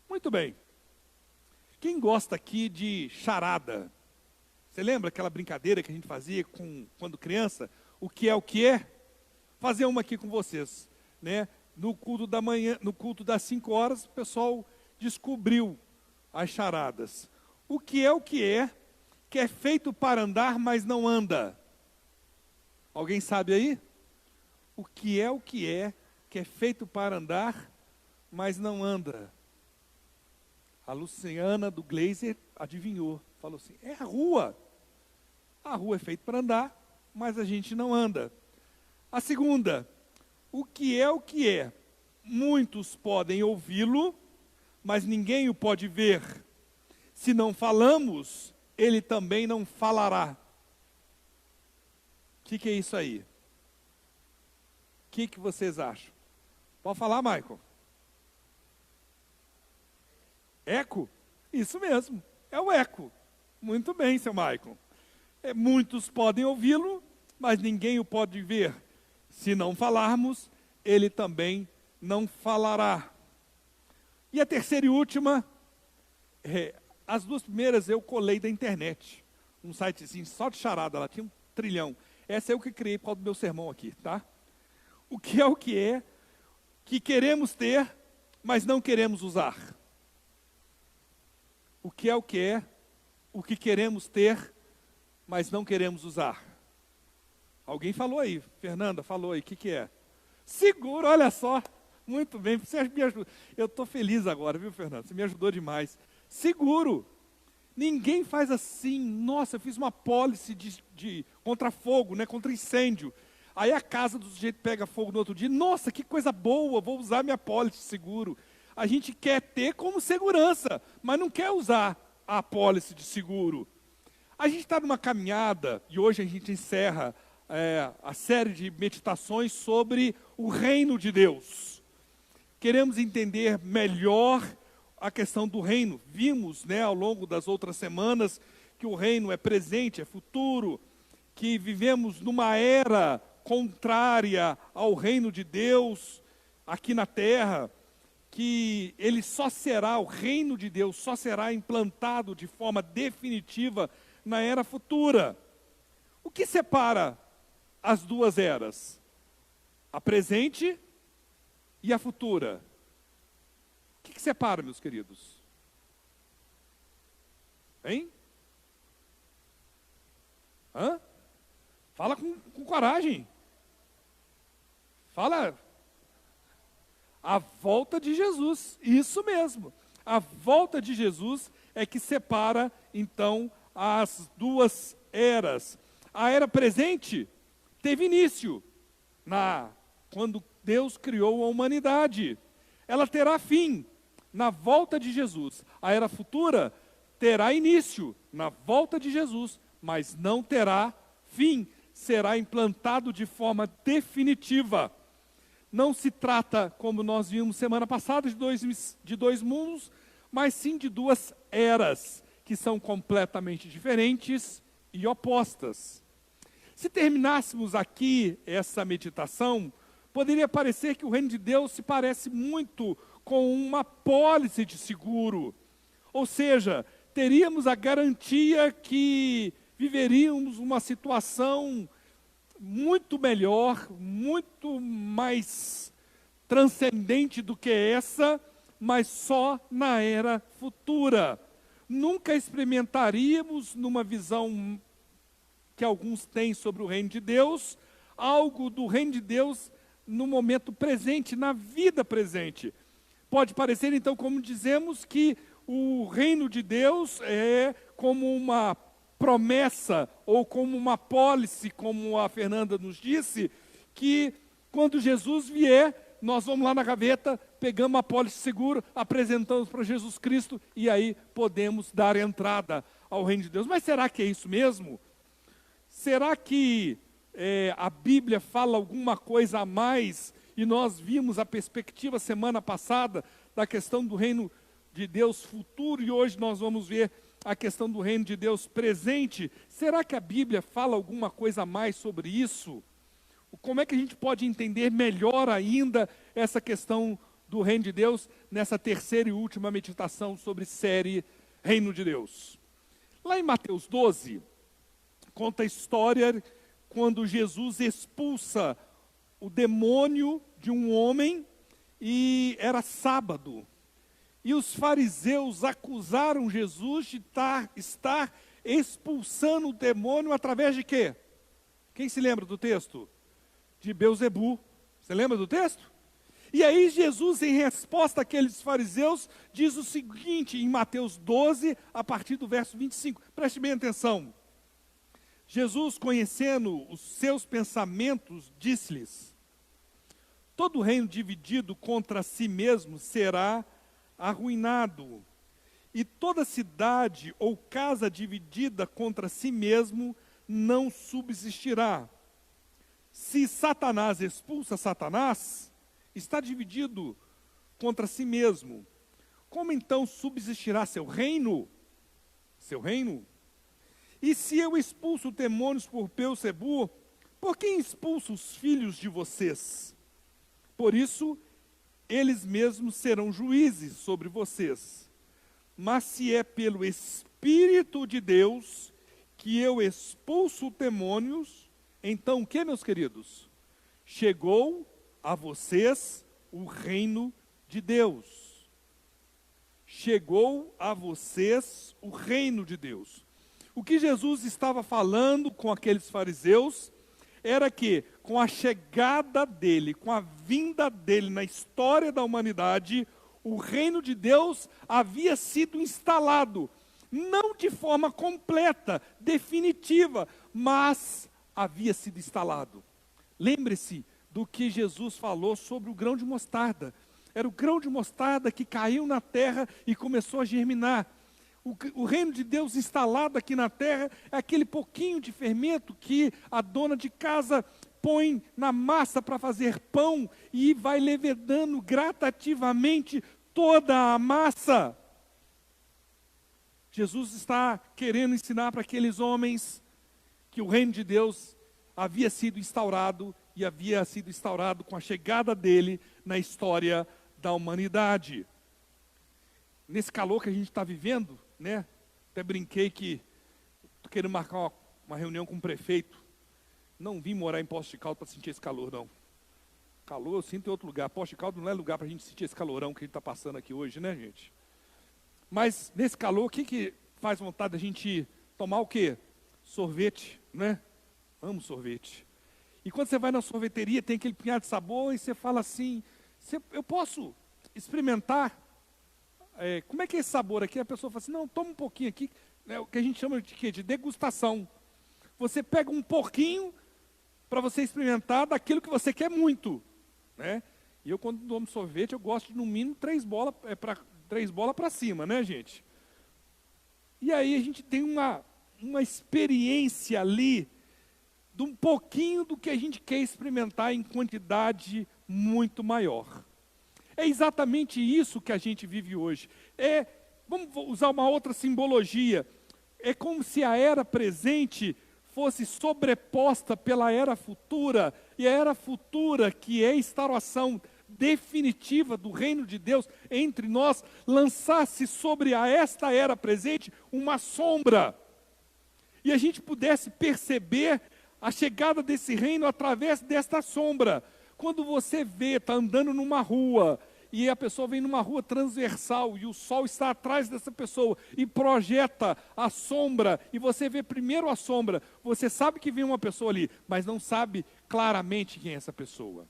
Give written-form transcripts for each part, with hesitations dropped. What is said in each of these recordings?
Muito bem. Quem gosta aqui de charada? Você lembra aquela brincadeira que a gente fazia quando criança? O que é o que é? Fazer uma aqui com vocês, né? No culto da manhã, no culto das 5 horas, o pessoal descobriu as charadas. O que é feito para andar, mas não anda? Alguém sabe aí? O que é feito para andar, mas não anda? A Luciana do Glazer adivinhou, falou assim, é a rua. A rua é feita para andar, mas a gente não anda. A segunda, o que é? Muitos podem ouvi-lo, mas ninguém o pode ver. Se não falamos, ele também não falará. O que é isso aí? O que vocês acham? Pode falar, Michael. Eco? Isso mesmo, é o eco. Muito bem, seu Michael. Muitos podem ouvi-lo, mas ninguém o pode ver. Se não falarmos, ele também não falará. E a terceira e última, as duas primeiras eu colei da internet. Um sitezinho só de charada, ela tinha 1 trilhão. Essa eu que criei por causa do meu sermão aqui, tá? O que é que queremos ter, mas não queremos usar? O que é o que queremos ter, mas não queremos usar? Alguém falou aí, Fernanda falou aí, o que é? Seguro, olha só, muito bem, você me ajuda. Eu estou feliz agora, viu, Fernanda? Você me ajudou demais. Seguro, ninguém faz assim, nossa, eu fiz uma pólice contra fogo, né, contra incêndio. Aí a casa do sujeito pega fogo no outro dia, nossa, que coisa boa, vou usar minha pólice de seguro. A gente quer ter como segurança, mas não quer usar a apólice de seguro. A gente está numa caminhada, e hoje a gente encerra a série de meditações sobre o reino de Deus. Queremos entender melhor a questão do reino. Vimos, né, ao longo das outras semanas que o reino é presente, é futuro, que vivemos numa era contrária ao reino de Deus aqui na terra, que ele o reino de Deus só será implantado de forma definitiva na era futura. O que separa as duas eras? A presente e a futura. O que separa, meus queridos? Hein? Hã? Fala com coragem. Fala. A volta de Jesus, isso mesmo. A volta de Jesus é que separa, então, as duas eras. A era presente teve início quando Deus criou a humanidade. Ela terá fim na volta de Jesus. A era futura terá início na volta de Jesus, mas não terá fim. Será implantado de forma definitiva. Não se trata, como nós vimos semana passada, de dois mundos, mas sim de duas eras, que são completamente diferentes e opostas. Se terminássemos aqui essa meditação, poderia parecer que o reino de Deus se parece muito com uma pólice de seguro. Ou seja, teríamos a garantia que viveríamos uma situação muito melhor, muito mais transcendente do que essa, mas só na era futura. Nunca experimentaríamos, numa visão que alguns têm sobre o reino de Deus, algo do reino de Deus no momento presente, na vida presente. Pode parecer, então, como dizemos, que o reino de Deus é como uma promessa, ou como uma pólice, como a Fernanda nos disse, que quando Jesus vier, nós vamos lá na gaveta, pegamos a pólice de seguro, apresentamos para Jesus Cristo, e aí podemos dar entrada ao reino de Deus. Mas será que é isso mesmo? Será que a Bíblia fala alguma coisa a mais, e nós vimos a perspectiva semana passada, da questão do reino de Deus futuro, e hoje nós vamos ver a questão do reino de Deus presente? Será que a Bíblia fala alguma coisa a mais sobre isso? Como é que a gente pode entender melhor ainda essa questão do reino de Deus nessa terceira e última meditação sobre série Reino de Deus? Lá em Mateus 12, conta a história quando Jesus expulsa o demônio de um homem e era sábado. E os fariseus acusaram Jesus de estar expulsando o demônio através de quê? Quem se lembra do texto? De Beelzebu. Você lembra do texto? E aí Jesus, em resposta àqueles fariseus, diz o seguinte, em Mateus 12, a partir do verso 25. Preste bem atenção. Jesus, conhecendo os seus pensamentos, disse-lhes: todo reino dividido contra si mesmo será arruinado, e toda cidade ou casa dividida contra si mesmo não subsistirá. Se Satanás expulsa Satanás, está dividido contra si mesmo. Como então subsistirá seu reino? Seu reino? E se eu expulso demônios por Beelzebu, por quem expulso os filhos de vocês? Por isso, eles mesmos serão juízes sobre vocês. Mas se é pelo Espírito de Deus que eu expulso demônios, então o que, meus queridos? Chegou a vocês o reino de Deus. Chegou a vocês o reino de Deus. O que Jesus estava falando com aqueles fariseus era que, com a chegada dele, com a vinda dele na história da humanidade, o reino de Deus havia sido instalado, não de forma completa, definitiva, mas havia sido instalado. Lembre-se do que Jesus falou sobre o grão de mostarda. Era o grão de mostarda que caiu na terra e começou a germinar. O reino de Deus instalado aqui na terra é aquele pouquinho de fermento que a dona de casa põe na massa para fazer pão e vai levedando gradativamente toda a massa. Jesus está querendo ensinar para aqueles homens que o reino de Deus havia sido instaurado e havia sido instaurado com a chegada dele na história da humanidade. Nesse calor que a gente está vivendo, né? Até brinquei que estou querendo marcar uma reunião com o prefeito. Não vim morar em Poços de Caldas para sentir esse calor, não. Calor eu sinto em outro lugar. Poços de Caldas não é lugar para a gente sentir esse calorão que a gente está passando aqui hoje, né, gente? Mas nesse calor, o que faz vontade da gente tomar o quê? Sorvete, né? Amo sorvete. E quando você vai na sorveteria, tem aquele punhado de sabor e você fala assim, eu posso experimentar? Como é que é esse sabor aqui? A pessoa fala assim, não, toma um pouquinho aqui, né, o que a gente chama de quê? De degustação. Você pega um pouquinho para você experimentar daquilo que você quer muito, né? E eu, quando tomo sorvete, eu gosto de, no mínimo, 3 bolas para cima, né, gente? E aí a gente tem uma experiência ali de um pouquinho do que a gente quer experimentar em quantidade muito maior. É exatamente isso que a gente vive hoje. Vamos usar uma outra simbologia. É como se a era presente fosse sobreposta pela era futura, e a era futura, que é a instauração definitiva do reino de Deus entre nós, lançasse sobre esta era presente uma sombra. E a gente pudesse perceber a chegada desse reino através desta sombra. Quando você vê, está andando numa rua, e a pessoa vem numa rua transversal, e o sol está atrás dessa pessoa, e projeta a sombra, e você vê primeiro a sombra, você sabe que vem uma pessoa ali, mas não sabe claramente quem é essa pessoa.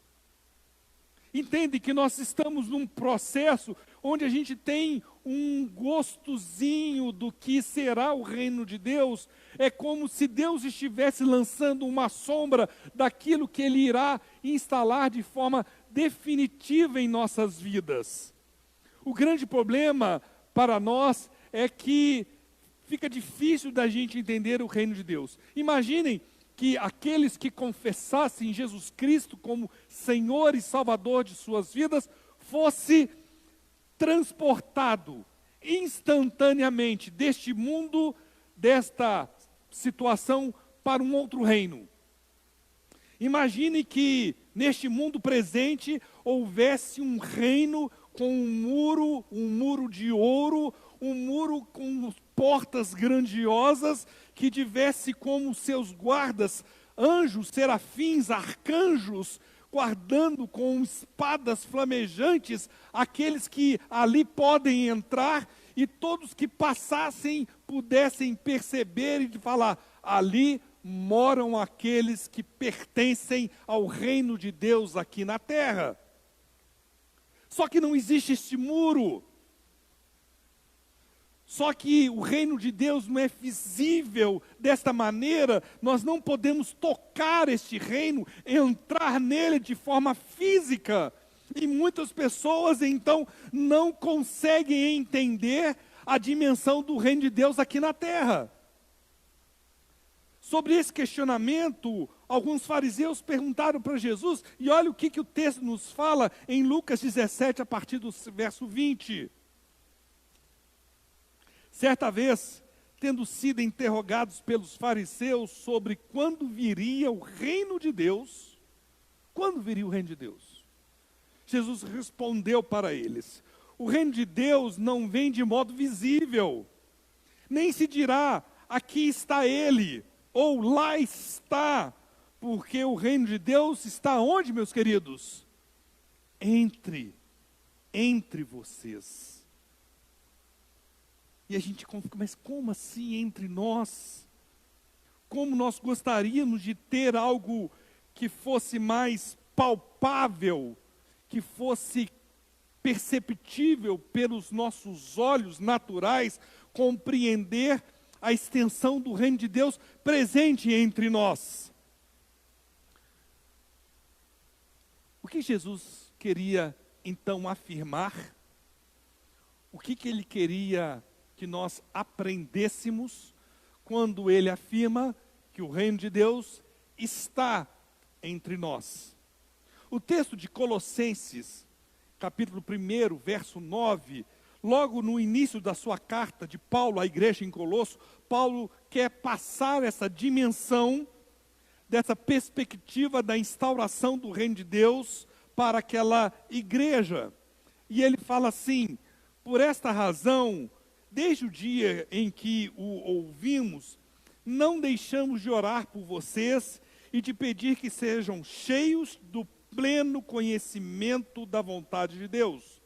Entende que nós estamos num processo onde a gente tem um gostozinho do que será o reino de Deus. É como se Deus estivesse lançando uma sombra daquilo que Ele irá instalar de forma definitiva em nossas vidas. O grande problema para nós é que fica difícil da gente entender o reino de Deus. Imaginem que aqueles que confessassem Jesus Cristo como Senhor e Salvador de suas vidas, fosse transportado instantaneamente deste mundo, desta situação, para um outro reino. Imagine que neste mundo presente houvesse um reino com um muro de ouro, um muro com portas grandiosas, que tivesse como seus guardas anjos, serafins, arcanjos, guardando com espadas flamejantes aqueles que ali podem entrar, e todos que passassem pudessem perceber e falar: ali moram aqueles que pertencem ao reino de Deus aqui na terra. Só que não existe este muro. Só que o reino de Deus não é visível desta maneira, nós não podemos tocar este reino, entrar nele de forma física. E muitas pessoas então não conseguem entender a dimensão do reino de Deus aqui na terra. Sobre esse questionamento, alguns fariseus perguntaram para Jesus, e olha o que o texto nos fala em Lucas 17, a partir do verso 20. Certa vez, tendo sido interrogados pelos fariseus sobre quando viria o reino de Deus, Jesus respondeu para eles: o reino de Deus não vem de modo visível, nem se dirá, aqui está ele, ou lá está, porque o reino de Deus está onde, meus queridos? Entre vocês. E a gente fica, mas como assim entre nós? Como nós gostaríamos de ter algo que fosse mais palpável, que fosse perceptível pelos nossos olhos naturais, compreender a extensão do reino de Deus presente entre nós. O que Jesus queria então afirmar? O que ele queria que nós aprendêssemos quando ele afirma que o reino de Deus está entre nós? O texto de Colossenses, capítulo 1, verso 9, logo no início da sua carta de Paulo à igreja em Colosso, Paulo quer passar essa dimensão, dessa perspectiva da instauração do reino de Deus para aquela igreja. E ele fala assim: por esta razão, desde o dia em que o ouvimos, não deixamos de orar por vocês e de pedir que sejam cheios do pleno conhecimento da vontade de Deus,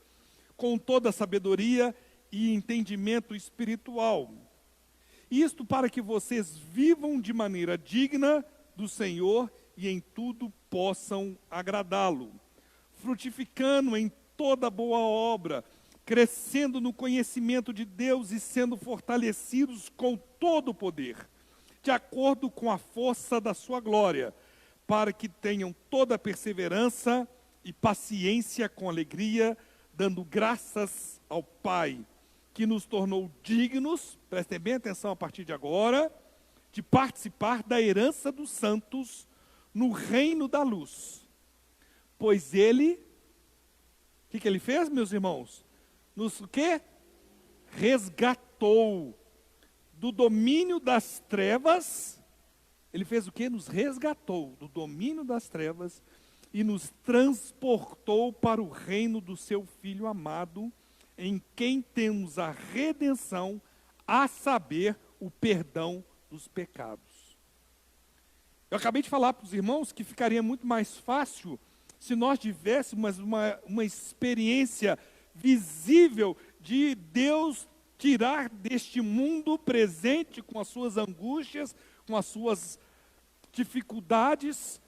com toda a sabedoria e entendimento espiritual. Isto para que vocês vivam de maneira digna do Senhor e em tudo possam agradá-lo, frutificando em toda boa obra, crescendo no conhecimento de Deus e sendo fortalecidos com todo o poder, de acordo com a força da sua glória, para que tenham toda a perseverança e paciência com alegria, dando graças ao Pai, que nos tornou dignos, prestem bem atenção a partir de agora, de participar da herança dos santos no reino da luz. Pois ele, o que ele fez, meus irmãos? Nos o quê? Resgatou do domínio das trevas. Ele fez o quê? Nos resgatou do domínio das trevas e nos transportou para o reino do seu Filho amado, em quem temos a redenção, a saber, o perdão dos pecados. Eu acabei de falar para os irmãos que ficaria muito mais fácil se nós tivéssemos uma experiência visível de Deus tirar deste mundo presente com as suas angústias, com as suas dificuldades,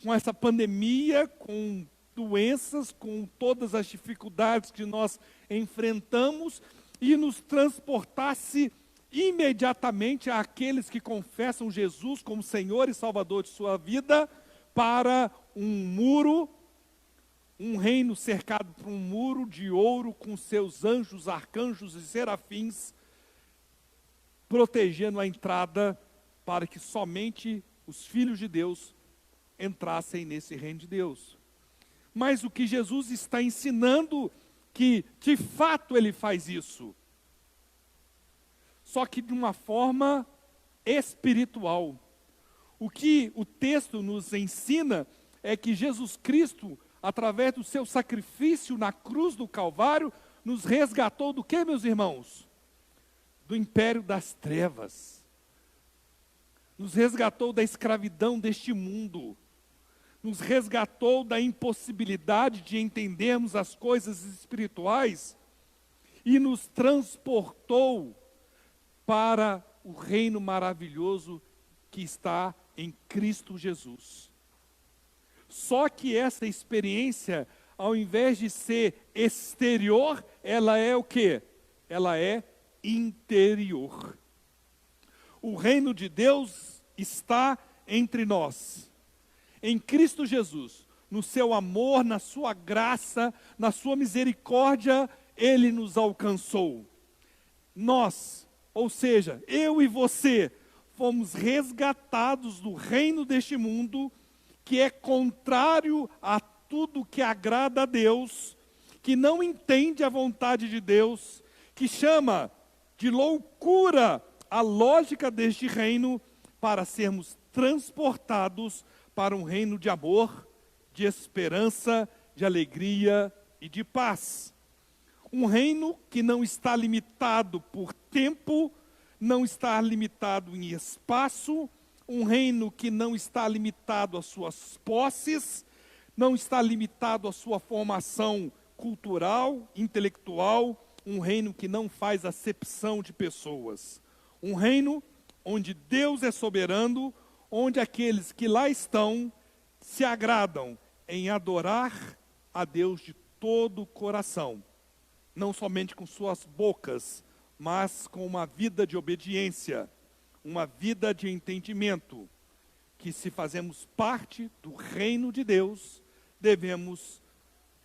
com essa pandemia, com doenças, com todas as dificuldades que nós enfrentamos, e nos transportasse imediatamente àqueles que confessam Jesus como Senhor e Salvador de sua vida, para um muro, um reino cercado por um muro de ouro, com seus anjos, arcanjos e serafins, protegendo a entrada, para que somente os filhos de Deus entrassem nesse reino de Deus. Mas o que Jesus está ensinando, que de fato ele faz isso, só que de uma forma espiritual. O que o texto nos ensina é que Jesus Cristo, através do seu sacrifício na cruz do Calvário, nos resgatou do que, meus irmãos? Do império das trevas. Nos resgatou da escravidão deste mundo. Nos resgatou da impossibilidade de entendermos as coisas espirituais e nos transportou para o reino maravilhoso que está em Cristo Jesus. Só que essa experiência, ao invés de ser exterior, ela é o quê? Ela é interior. O reino de Deus está entre nós. Em Cristo Jesus, no seu amor, na sua graça, na sua misericórdia, Ele nos alcançou. Nós, ou seja, eu e você, fomos resgatados do reino deste mundo, que é contrário a tudo que agrada a Deus, que não entende a vontade de Deus, que chama de loucura a lógica deste reino, para sermos transportados para um reino de amor, de esperança, de alegria e de paz. Um reino que não está limitado por tempo, não está limitado em espaço, um reino que não está limitado às suas posses, não está limitado à sua formação cultural, intelectual, um reino que não faz acepção de pessoas. Um reino onde Deus é soberano, onde aqueles que lá estão se agradam em adorar a Deus de todo o coração, não somente com suas bocas, mas com uma vida de obediência, uma vida de entendimento, que se fazemos parte do reino de Deus, devemos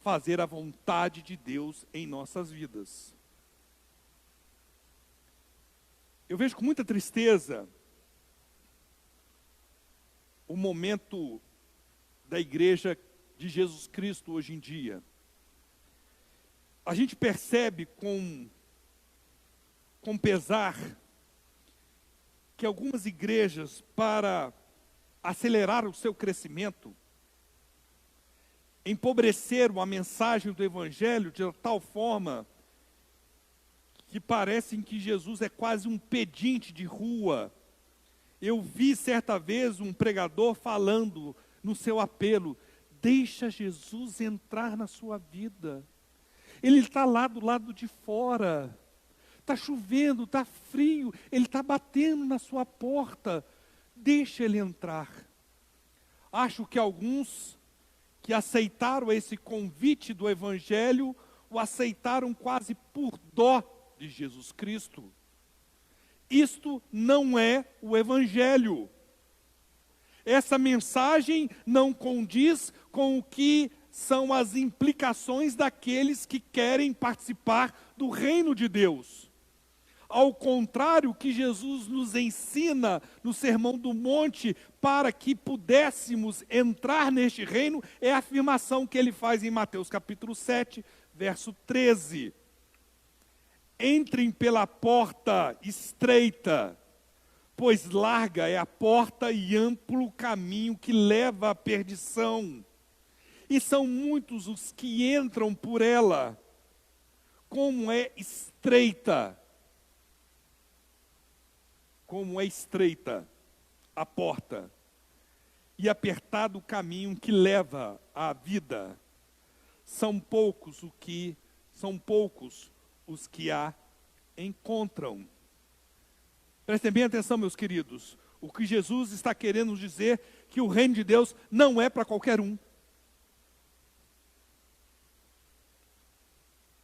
fazer a vontade de Deus em nossas vidas. Eu vejo com muita tristeza o momento da igreja de Jesus Cristo hoje em dia. A gente percebe com pesar que algumas igrejas, para acelerar o seu crescimento, empobreceram a mensagem do Evangelho de tal forma que parecem que Jesus é quase um pedinte de rua. Eu vi certa vez um pregador falando no seu apelo: deixa Jesus entrar na sua vida. Ele está lá do lado de fora. Está chovendo, está frio, Ele está batendo na sua porta. Deixa Ele entrar. Acho que alguns que aceitaram esse convite do Evangelho, o aceitaram quase por dó de Jesus Cristo. Isto não é o Evangelho. Essa mensagem não condiz com o que são as implicações daqueles que querem participar do reino de Deus. Ao contrário, o que Jesus nos ensina no Sermão do Monte, para que pudéssemos entrar neste reino, é a afirmação que ele faz em Mateus capítulo 7, verso 13. Entrem pela porta estreita, pois larga é a porta e amplo o caminho que leva à perdição. E são muitos os que entram por ela. Como é estreita a porta, e apertado o caminho que leva à vida. São poucos os que a encontram. Prestem bem atenção, meus queridos. O que Jesus está querendo dizer que o reino de Deus não é para qualquer um.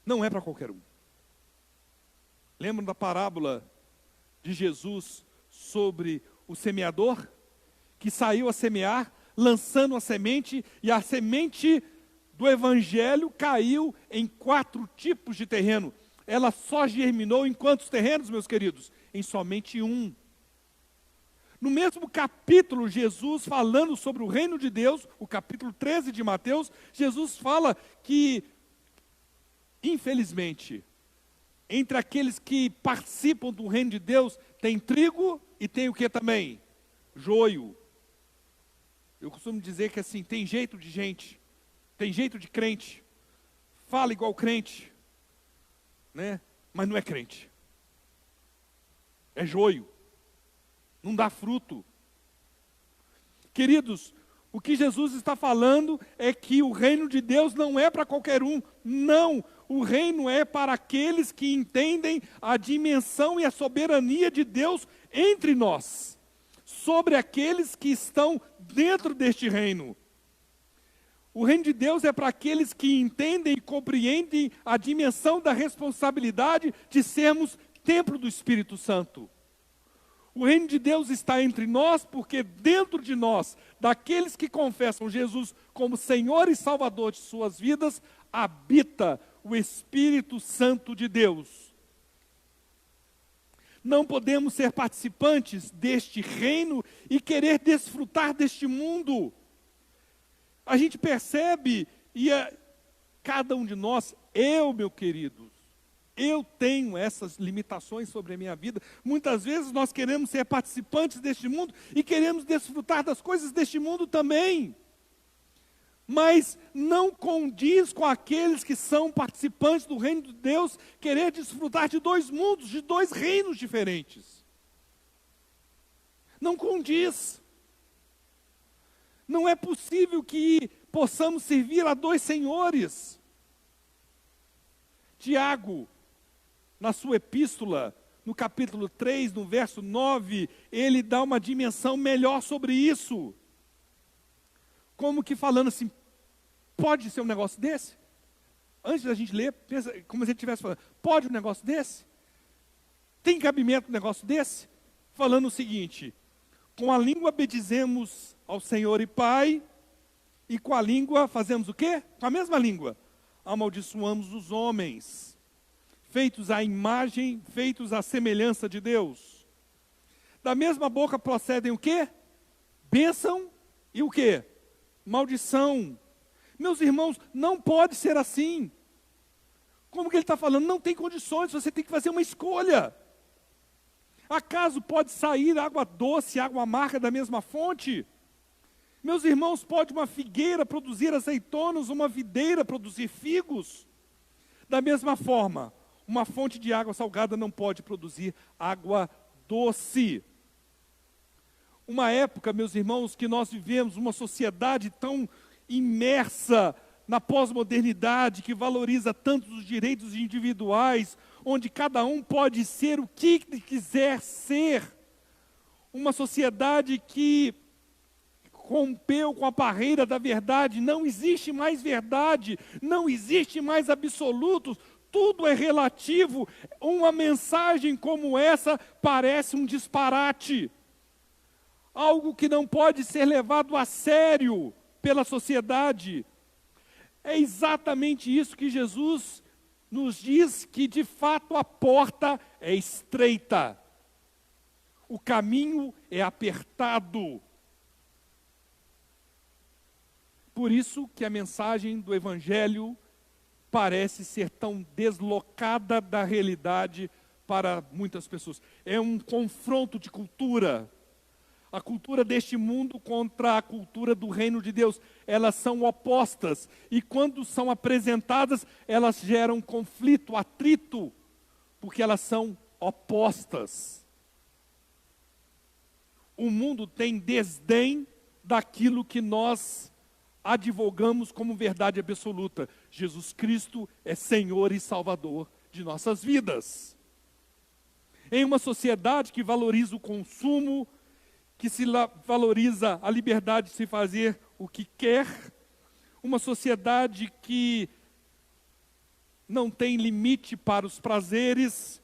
Não é para qualquer um. Lembram da parábola de Jesus sobre o semeador, que saiu a semear, lançando a semente, e a semente do Evangelho caiu em 4 tipos de terreno. Ela só germinou em quantos terrenos, meus queridos? Em somente um. No mesmo capítulo, Jesus falando sobre o reino de Deus, o capítulo 13 de Mateus, Jesus fala que, infelizmente, entre aqueles que participam do reino de Deus, tem trigo e tem o que também? Joio. Eu costumo dizer que assim, tem jeito de gente, tem jeito de crente, fala igual crente, né? Mas não é crente. É joio, não dá fruto. Queridos, o que Jesus está falando é que o reino de Deus não é para qualquer um, não. O reino é para aqueles que entendem a dimensão e a soberania de Deus entre nós, sobre aqueles que estão dentro deste reino. O reino de Deus é para aqueles que entendem e compreendem a dimensão da responsabilidade de sermos templo do Espírito Santo. O reino de Deus está entre nós, porque dentro de nós, daqueles que confessam Jesus como Senhor e Salvador de suas vidas, habita o Espírito Santo de Deus. Não podemos ser participantes deste reino e querer desfrutar deste mundo. A gente percebe, cada um de nós, meu querido, eu tenho essas limitações sobre a minha vida. Muitas vezes nós queremos ser participantes deste mundo e queremos desfrutar das coisas deste mundo também. Mas não condiz com aqueles que são participantes do reino de Deus querer desfrutar de dois mundos, de dois reinos diferentes. Não condiz. Não é possível que possamos servir a dois senhores. Tiago, na sua epístola, no capítulo 3, no verso 9, ele dá uma dimensão melhor sobre isso. Como que falando assim, pode ser um negócio desse? Antes da gente ler, pensa como se ele estivesse falando, pode um negócio desse? Tem cabimento um negócio desse? Falando o seguinte, com a língua bendizemos ao Senhor e Pai, e com a língua fazemos o quê? Com a mesma língua, amaldiçoamos os homens, feitos à imagem, feitos à semelhança de Deus. Da mesma boca procedem o quê? Bênção e o quê? Maldição. Meus irmãos, não pode ser assim. Como que ele está falando? Não tem condições, você tem que fazer uma escolha. Acaso pode sair água doce, água amarga da mesma fonte? Meus irmãos, pode uma figueira produzir azeitonas, uma videira produzir figos? Da mesma forma, uma fonte de água salgada não pode produzir água doce. Uma época, meus irmãos, que nós vivemos uma sociedade tão imersa na pós-modernidade, que valoriza tanto os direitos individuais, onde cada um pode ser o que quiser ser. Uma sociedade que rompeu com a barreira da verdade, não existe mais verdade, não existe mais absolutos, tudo é relativo. Uma mensagem como essa parece um disparate, algo que não pode ser levado a sério pela sociedade. É exatamente isso que Jesus nos diz, que de fato a porta é estreita, o caminho é apertado. Por isso que a mensagem do Evangelho parece ser tão deslocada da realidade para muitas pessoas. É um confronto de cultura. A cultura deste mundo contra a cultura do reino de Deus. Elas são opostas. E quando são apresentadas, elas geram conflito, atrito, porque elas são opostas. O mundo tem desdém daquilo que nós advogamos como verdade absoluta. Jesus Cristo é Senhor e Salvador de nossas vidas. Em uma sociedade que valoriza o consumo, que valoriza a liberdade de se fazer o que quer, uma sociedade que não tem limite para os prazeres,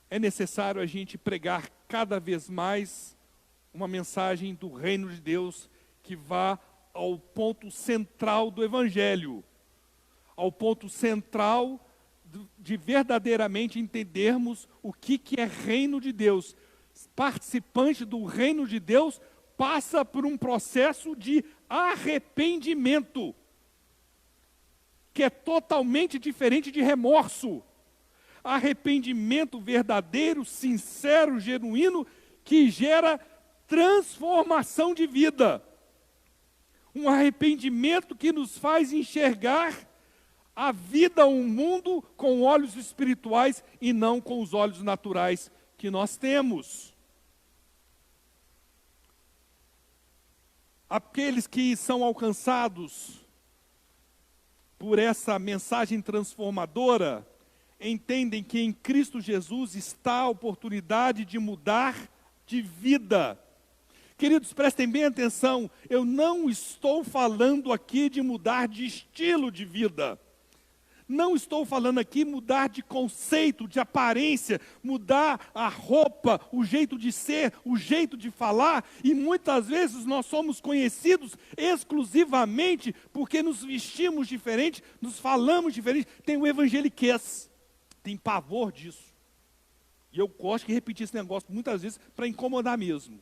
é necessário a gente pregar cada vez mais uma mensagem do reino de Deus que vá ao ponto central do Evangelho, ao ponto central de verdadeiramente entendermos o que é reino de Deus. Participante do reino de Deus passa por um processo de arrependimento, que é totalmente diferente de remorso. Arrependimento verdadeiro, sincero, genuíno, que gera transformação de vida. Um arrependimento que nos faz enxergar a vida, o mundo, com olhos espirituais e não com os olhos naturais que nós temos. Aqueles que são alcançados por essa mensagem transformadora, entendem que em Cristo Jesus está a oportunidade de mudar de vida. Queridos, prestem bem atenção, eu não estou falando aqui de mudar de estilo de vida. Não estou falando aqui mudar de conceito, de aparência, mudar a roupa, o jeito de ser, o jeito de falar. E muitas vezes nós somos conhecidos exclusivamente porque nos vestimos diferente, nos falamos diferente. Tem o evangeliquez, tem pavor disso. E eu gosto de repetir esse negócio muitas vezes para incomodar mesmo.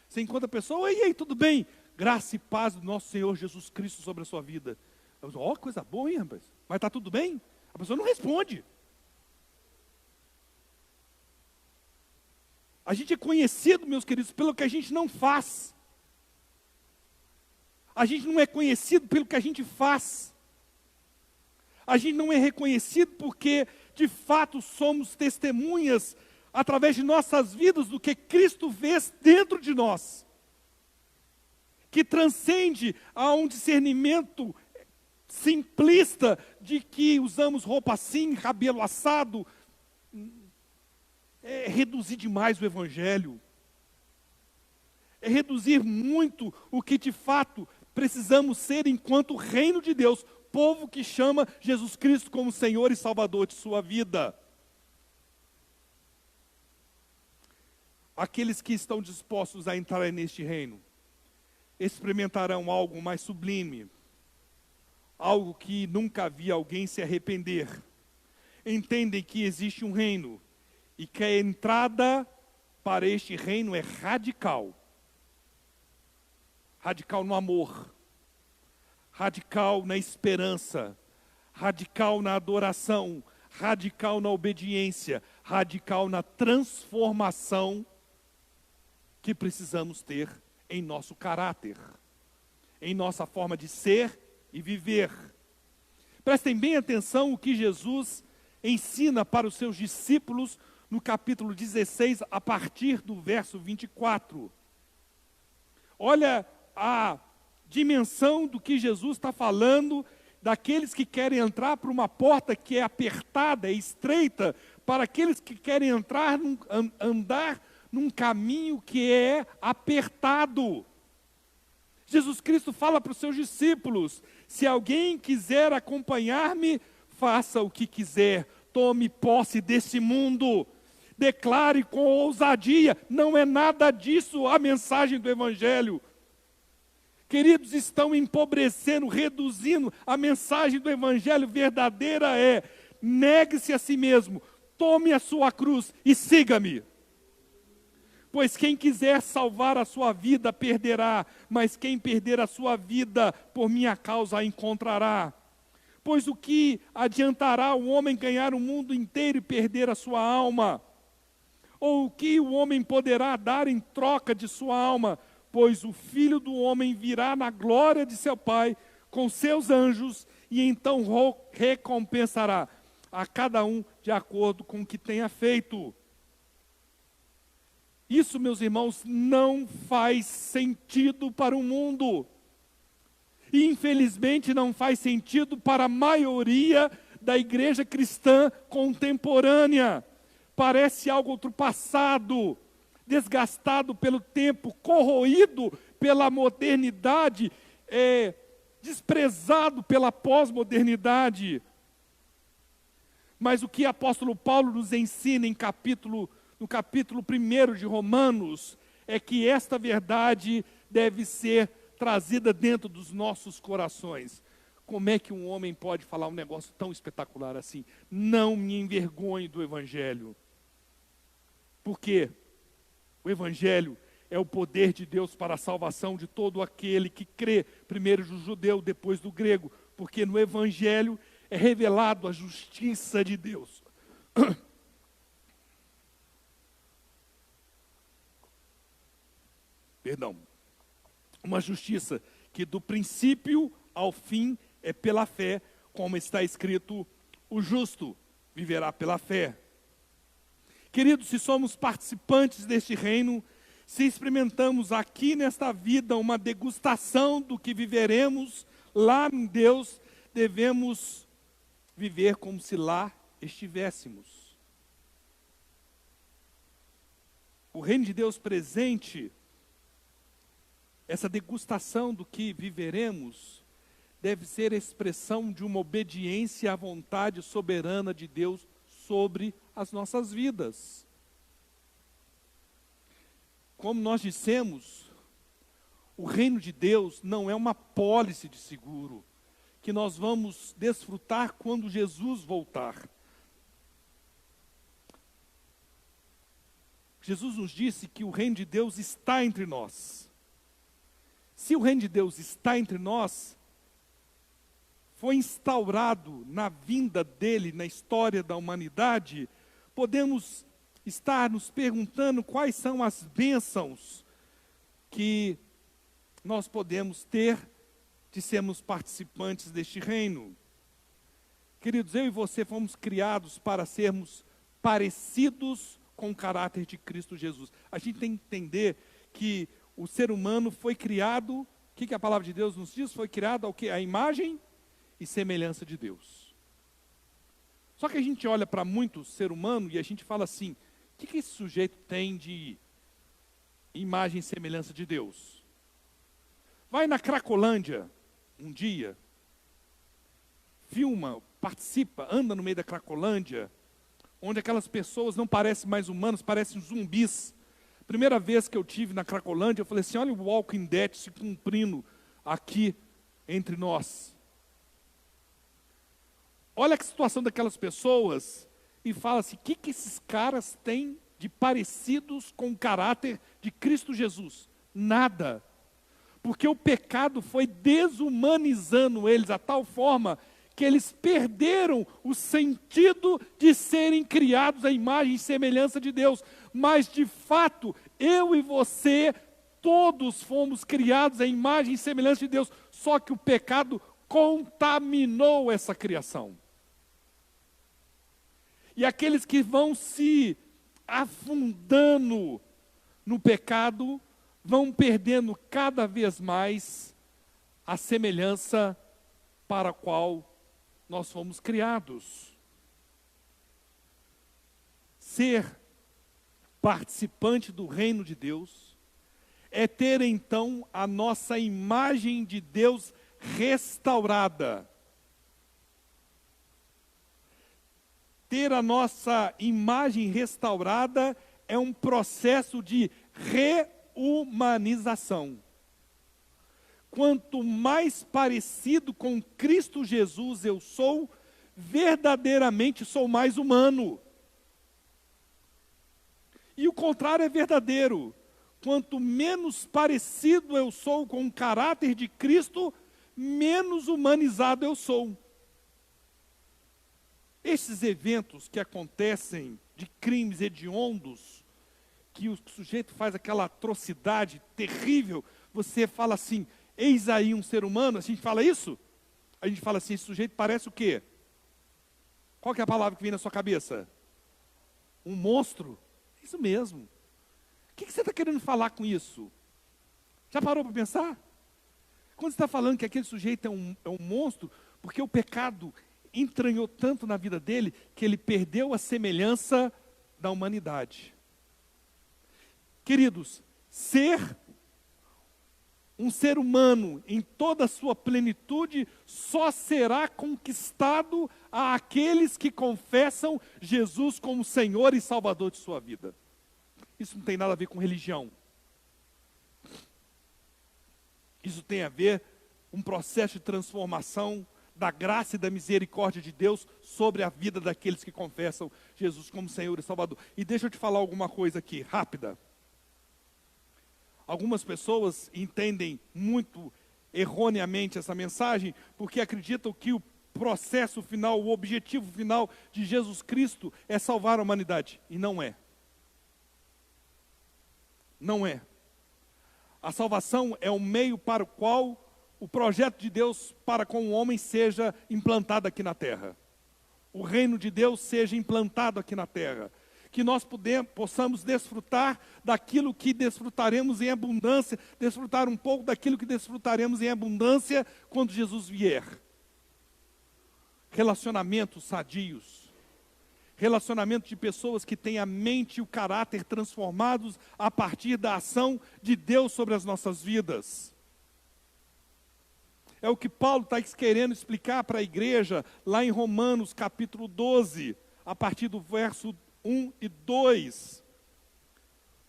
Você encontra a pessoa, e aí, tudo bem? Graça e paz do nosso Senhor Jesus Cristo sobre a sua vida. Eu digo, ó, coisa boa, hein, rapaz? Mas está tudo bem? A pessoa não responde. A gente é conhecido, meus queridos, pelo que a gente não faz. A gente não é conhecido pelo que a gente faz. A gente não é reconhecido porque, de fato, somos testemunhas, através de nossas vidas, do que Cristo fez dentro de nós. Que transcende a um discernimento simplista de que usamos roupa assim, cabelo assado. É reduzir demais o Evangelho. É reduzir muito o que de fato precisamos ser enquanto reino de Deus, povo que chama Jesus Cristo como Senhor e Salvador de sua vida. Aqueles que estão dispostos a entrar neste reino experimentarão algo mais sublime, algo que nunca vi alguém se arrepender. Entendem que existe um reino e que a entrada para este reino é radical. Radical no amor, radical na esperança, radical na adoração, radical na obediência, radical na transformação que precisamos ter em nosso caráter, em nossa forma de ser e viver. Prestem bem atenção o que Jesus ensina para os seus discípulos no capítulo 16, a partir do verso 24. Olha a dimensão do que Jesus está falando, daqueles que querem entrar por uma porta que é apertada, é estreita, para aqueles que querem entrar, andar num caminho que é apertado. Jesus Cristo fala para os seus discípulos, se alguém quiser acompanhar-me, faça o que quiser, tome posse desse mundo, declare com ousadia, não é nada disso a mensagem do Evangelho. Queridos, estão empobrecendo, reduzindo a mensagem do Evangelho verdadeira é, negue-se a si mesmo, tome a sua cruz e siga-me. Pois quem quiser salvar a sua vida, perderá, mas quem perder a sua vida, por minha causa, a encontrará. Pois o que adiantará o homem ganhar o mundo inteiro e perder a sua alma? Ou o que o homem poderá dar em troca de sua alma? Pois o Filho do Homem virá na glória de seu Pai, com seus anjos, e então recompensará a cada um de acordo com o que tenha feito. Isso, meus irmãos, não faz sentido para o mundo. E, infelizmente, não faz sentido para a maioria da igreja cristã contemporânea. Parece algo ultrapassado, desgastado pelo tempo, corroído pela modernidade, desprezado pela pós-modernidade. Mas o que o apóstolo Paulo nos ensina no capítulo 1 de Romanos, é que esta verdade deve ser trazida dentro dos nossos corações. Como é que um homem pode falar um negócio tão espetacular assim? Não me envergonhe do Evangelho. Por quê? O Evangelho é o poder de Deus para a salvação de todo aquele que crê, primeiro do judeu, depois do grego, porque no Evangelho é revelado a justiça de Deus. Perdão. Uma justiça que do princípio ao fim é pela fé, como está escrito, o justo viverá pela fé. Queridos, se somos participantes deste reino, se experimentamos aqui nesta vida uma degustação do que viveremos lá em Deus, devemos viver como se lá estivéssemos. O reino de Deus presente, essa degustação do que viveremos, deve ser a expressão de uma obediência à vontade soberana de Deus sobre as nossas vidas. Como nós dissemos, o reino de Deus não é uma apólice de seguro, que nós vamos desfrutar quando Jesus voltar. Jesus nos disse que o reino de Deus está entre nós. Se o reino de Deus está entre nós, foi instaurado na vinda dele, na história da humanidade, podemos estar nos perguntando quais são as bênçãos que nós podemos ter de sermos participantes deste reino. Queridos, eu e você fomos criados para sermos parecidos com o caráter de Cristo Jesus. A gente tem que entender que o ser humano foi criado, o que a palavra de Deus nos diz? Foi criado ao quê? A imagem e semelhança de Deus. Só que a gente olha para muito ser humano e a gente fala assim, o que esse sujeito tem de imagem e semelhança de Deus? Vai na Cracolândia um dia, filma, participa, anda no meio da Cracolândia, onde aquelas pessoas não parecem mais humanos, parecem zumbis. Primeira vez que eu tive na Cracolândia, eu falei assim, olha o Walking Dead se cumprindo aqui entre nós. Olha a situação daquelas pessoas e fala assim, o que esses caras têm de parecidos com o caráter de Cristo Jesus? Nada. Porque o pecado foi desumanizando eles a tal forma que eles perderam o sentido de serem criados à imagem e semelhança de Deus. Mas, de fato, eu e você, todos fomos criados à imagem e semelhança de Deus. Só que o pecado contaminou essa criação. E aqueles que vão se afundando no pecado, vão perdendo cada vez mais a semelhança para a qual nós fomos criados. Ser participante do reino de Deus é ter então a nossa imagem de Deus restaurada. Ter a nossa imagem restaurada é um processo de reumanização. Quanto mais parecido com Cristo Jesus eu sou, verdadeiramente sou mais humano. E o contrário é verdadeiro. Quanto menos parecido eu sou com o caráter de Cristo, menos humanizado eu sou. Esses eventos que acontecem de crimes hediondos, que o sujeito faz aquela atrocidade terrível, você fala assim, eis aí um ser humano, a gente fala isso? A gente fala assim, esse sujeito parece o quê? Qual que é a palavra que vem na sua cabeça? Um monstro? Isso mesmo. O que você está querendo falar com isso? Já parou para pensar? Quando você está falando que aquele sujeito é um monstro, porque o pecado entranhou tanto na vida dele, que ele perdeu a semelhança da humanidade. Queridos, ser um ser humano em toda a sua plenitude só será conquistado a aqueles que confessam Jesus como Senhor e Salvador de sua vida. Isso não tem nada a ver com religião. Isso tem a ver com um processo de transformação da graça e da misericórdia de Deus sobre a vida daqueles que confessam Jesus como Senhor e Salvador. E deixa eu te falar alguma coisa aqui, rápida. Algumas pessoas entendem muito erroneamente essa mensagem, porque acreditam que o processo final, o objetivo final de Jesus Cristo é salvar a humanidade. E não é. Não é. A salvação é o meio para o qual o projeto de Deus para com o homem seja implantado aqui na terra. O reino de Deus seja implantado aqui na terra. Que nós possamos desfrutar daquilo que desfrutaremos em abundância, desfrutar um pouco daquilo que desfrutaremos em abundância quando Jesus vier. Relacionamentos sadios. Relacionamento de pessoas que têm a mente e o caráter transformados a partir da ação de Deus sobre as nossas vidas. É o que Paulo está querendo explicar para a igreja lá em Romanos capítulo 12, a partir do verso 1 e 2.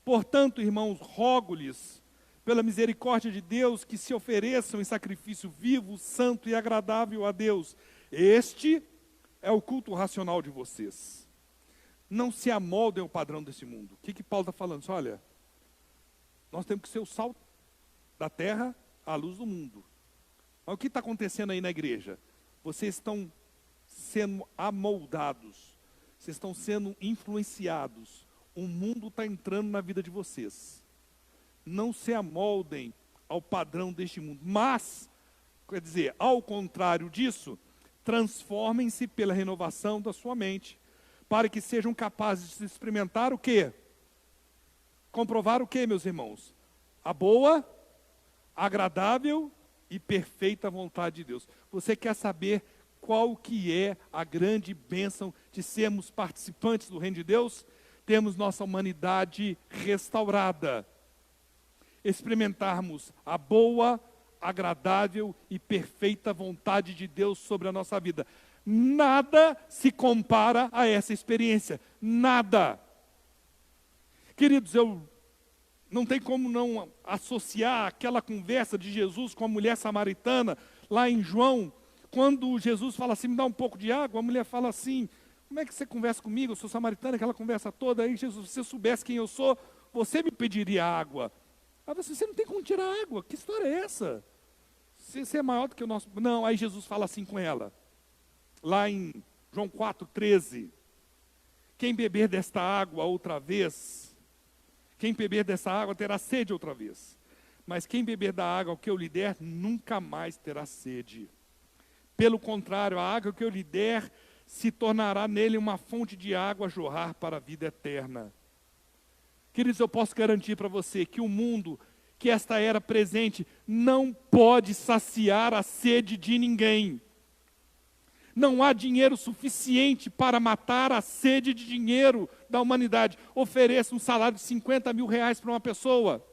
Portanto, irmãos, rogo-lhes, pela misericórdia de Deus, que se ofereçam em sacrifício vivo, santo e agradável a Deus. Este é o culto racional de vocês. Não se amoldem ao padrão desse mundo. O que Paulo está falando? Olha, nós temos que ser o sal da terra, a luz do mundo. Mas o que está acontecendo aí na igreja? Vocês estão sendo amoldados. Vocês estão sendo influenciados. O mundo está entrando na vida de vocês. Não se amoldem ao padrão deste mundo. Mas, quer dizer, ao contrário disso, transformem-se pela renovação da sua mente, para que sejam capazes de experimentar o quê? Comprovar o quê, meus irmãos? A boa, agradável e perfeita vontade de Deus. Você quer saber qual que é a grande bênção de sermos participantes do reino de Deus? Temos nossa humanidade restaurada. Experimentarmos a boa, agradável e perfeita vontade de Deus sobre a nossa vida. Nada se compara a essa experiência. Nada. Queridos, eu não tem como não associar aquela conversa de Jesus com a mulher samaritana, lá em João, quando Jesus fala assim, me dá um pouco de água, a mulher fala assim, como é que você conversa comigo? Eu sou samaritana, aquela conversa toda, aí Jesus, se você soubesse quem eu sou, você me pediria água. Aí você não tem como tirar água, que história é essa? Você é maior do que o nosso... Não, aí Jesus fala assim com ela, lá em João 4,13, quem beber desta água outra vez, quem beber dessa água terá sede outra vez, mas quem beber da água que eu lhe der, nunca mais terá sede. Pelo contrário, a água que eu lhe der, se tornará nele uma fonte de água a jorrar para a vida eterna. Queridos, eu posso garantir para você que o mundo, que esta era presente, não pode saciar a sede de ninguém. Não há dinheiro suficiente para matar a sede de dinheiro da humanidade. Ofereça um salário de 50 mil reais para uma pessoa.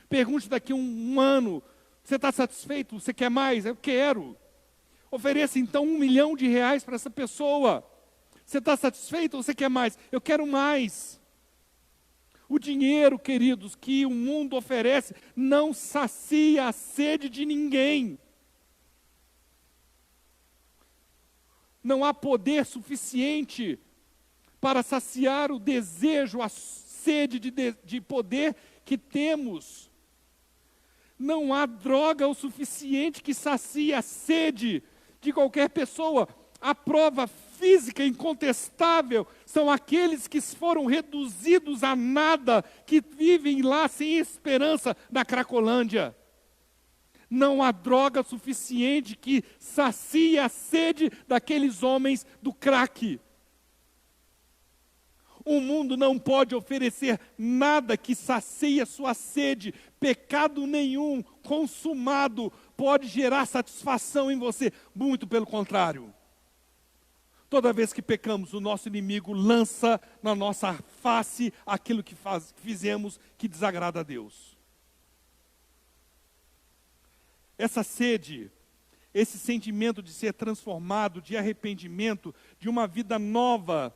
Pergunte daqui um ano, você está satisfeito? Você quer mais? Eu quero. Ofereça então 1 milhão de reais para essa pessoa. Você está satisfeito ou você quer mais? Eu quero mais. O dinheiro, queridos, que o mundo oferece não sacia a sede de ninguém. Não há poder suficiente para saciar o desejo, a sede de poder que temos. Não há droga o suficiente que sacie a sede de qualquer pessoa. A prova física incontestável são aqueles que foram reduzidos a nada, que vivem lá sem esperança na Cracolândia. Não há droga suficiente que sacie a sede daqueles homens do crack. O mundo não pode oferecer nada que sacie a sua sede. Pecado nenhum consumado pode gerar satisfação em você. Muito pelo contrário. Toda vez que pecamos, o nosso inimigo lança na nossa face aquilo que fizemos que desagrada a Deus. Essa sede, esse sentimento de ser transformado, de arrependimento, de uma vida nova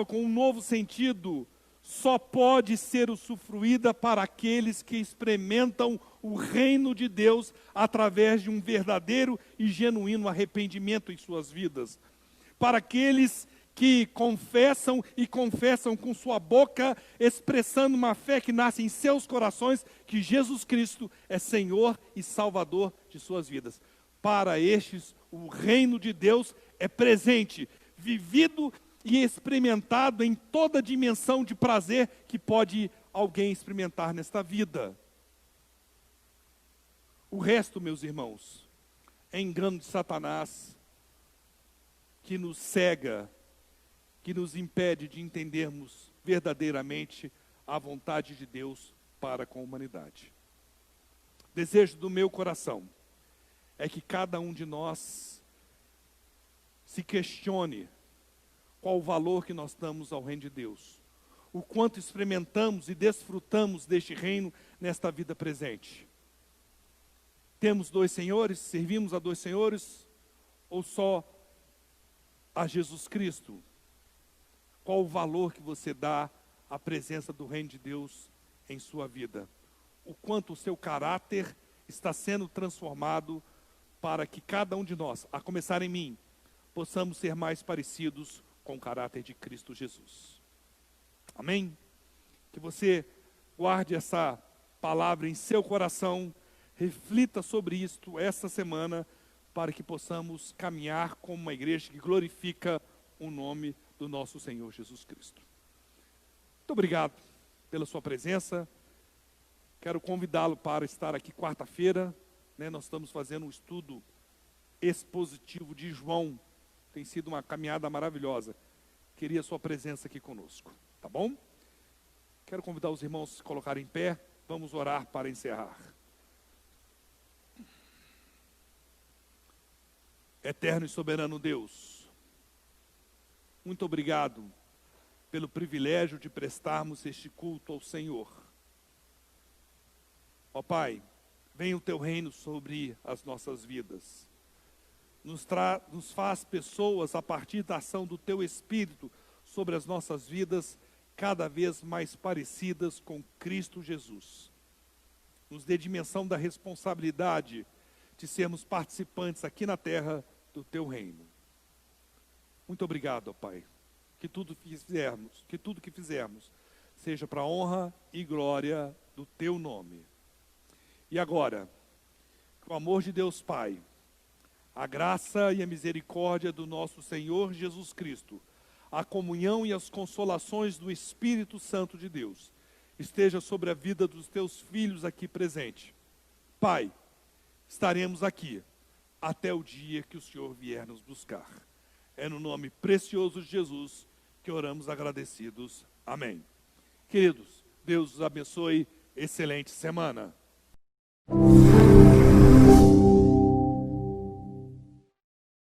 com um novo sentido, só pode ser usufruída para aqueles que experimentam o reino de Deus através de um verdadeiro e genuíno arrependimento em suas vidas. Para aqueles que confessam com sua boca, expressando uma fé que nasce em seus corações, que Jesus Cristo é Senhor e Salvador de suas vidas. Para estes, o reino de Deus é presente, vivido e experimentado em toda dimensão de prazer que pode alguém experimentar nesta vida. O resto, meus irmãos, é engano de Satanás que nos cega, que nos impede de entendermos verdadeiramente a vontade de Deus para com a humanidade. Desejo do meu coração é que cada um de nós se questione qual o valor que nós damos ao reino de Deus, o quanto experimentamos e desfrutamos deste reino nesta vida presente. Temos dois senhores, servimos a dois senhores ou só a Jesus Cristo? Qual o valor que você dá à presença do reino de Deus em sua vida? O quanto o seu caráter está sendo transformado para que cada um de nós, a começar em mim, possamos ser mais parecidos com o caráter de Cristo Jesus. Amém? Que você guarde essa palavra em seu coração, reflita sobre isto esta semana, para que possamos caminhar como uma igreja que glorifica o nome do nosso Senhor Jesus Cristo. Muito obrigado pela sua presença. Quero convidá-lo para estar aqui quarta-feira, né? Nós estamos fazendo um estudo expositivo de João. Tem sido uma caminhada maravilhosa. Queria a sua presença aqui conosco, tá bom? Quero convidar os irmãos a se colocarem em pé. Vamos orar para encerrar. Eterno e soberano Deus, muito obrigado pelo privilégio de prestarmos este culto ao Senhor. Ó Pai, venha o teu reino sobre as nossas vidas. Nos faz pessoas a partir da ação do teu Espírito sobre as nossas vidas, cada vez mais parecidas com Cristo Jesus. Nos dê dimensão da responsabilidade de sermos participantes aqui na terra do teu reino. Muito obrigado, ó Pai, que tudo que fizermos seja para a honra e glória do teu nome. E agora, que o amor de Deus Pai, a graça e a misericórdia do nosso Senhor Jesus Cristo, a comunhão e as consolações do Espírito Santo de Deus, esteja sobre a vida dos teus filhos aqui presente. Pai, estaremos aqui até o dia que o Senhor vier nos buscar. É no nome precioso de Jesus que oramos agradecidos. Amém. Queridos, Deus os abençoe. Excelente semana.